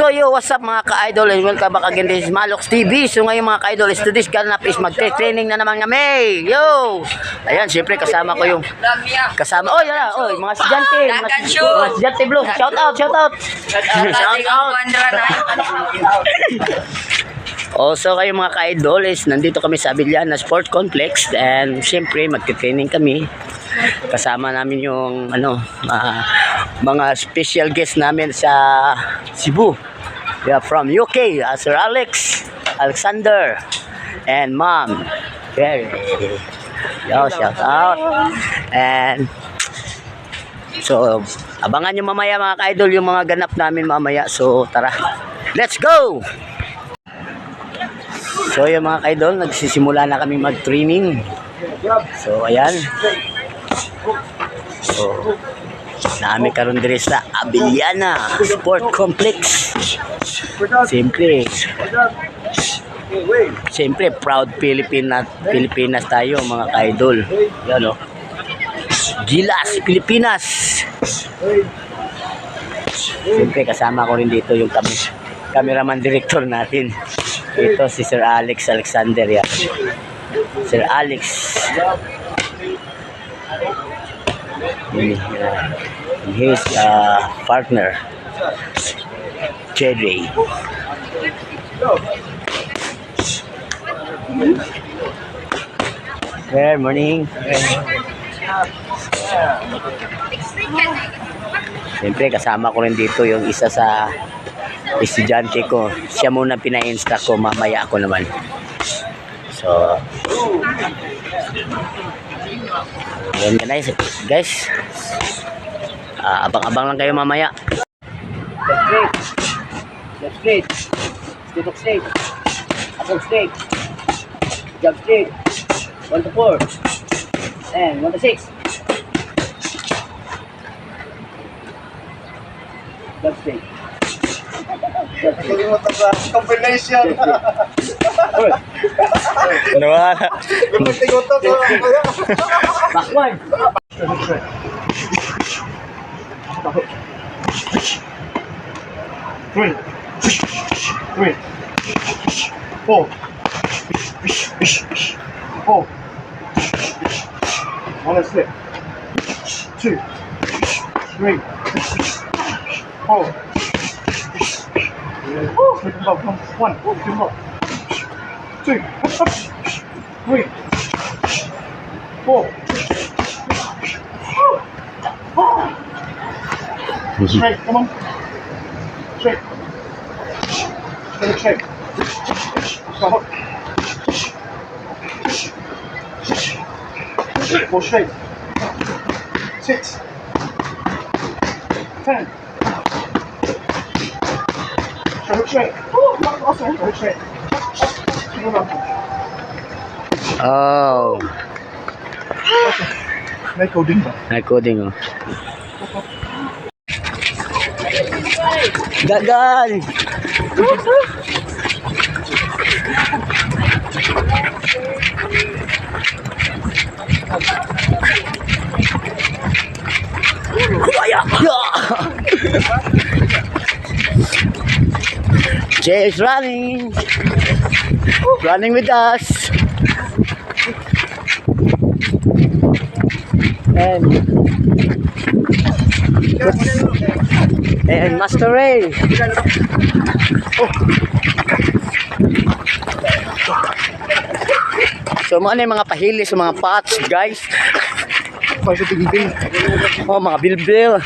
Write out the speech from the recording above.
So yo, what's up mga ka-idol, and welcome back again. This is Malox TV. So ngayon mga ka-idol, is today's ganap is mag-training na naman kami. Yo! Ayan, siyempre kasama ko yung oh yan, oh, mga estudyante, mga estudyante blue. Shout out, shout out. Shout out. Also kayo mga ka-idol, is nandito kami sa Abiliana Sport Complex, and siyempre mag-training kami. Kasama namin yung mga special guest namin sa Cebu. They are from UK, Sir Alexander, and Mom Perry. Yo, shout out. And so abangan nyo mamaya mga ka-idol yung mga ganap namin mamaya. So tara, let's go! So yung mga ka-idol, nagsisimula na kami mag-training. So ayan. So naami karon diri sa Abiliana Sport Complex. Siyempre proud Pilipinas tayo mga ka-idol. Yan o, Gilas Pilipinas. Siyempre kasama ko rin dito yung cameraman director natin. Ito si Sir Alexander yan. Sir Alex. His partner Jerry. Good morning. Siyempre kasama ko rin dito yung isa sa estudyante ko. Siya muna pina-insta ko, mamaya ako naman. So yan guys, abang-abang lang kayo mamaya. Left straight, step up straight, up straight, jump straight, 1 to 4, and 1 to 6. Jump straight. Combination. Ano ba? Backward. 3, 4, 4. One slip. 2, 3, 4. Slip and bob, come. 1, 2 more. 2, 3, 4. Straight, come on. Straight. Straight. Stop. Go straight. 6, 10. Straight. Straight. Oh, May coding ba? may coding oh. Gagal. Jay is running with us, and Master Ray. So mga pahili sa mga pots guys. Oh, mga bilbil.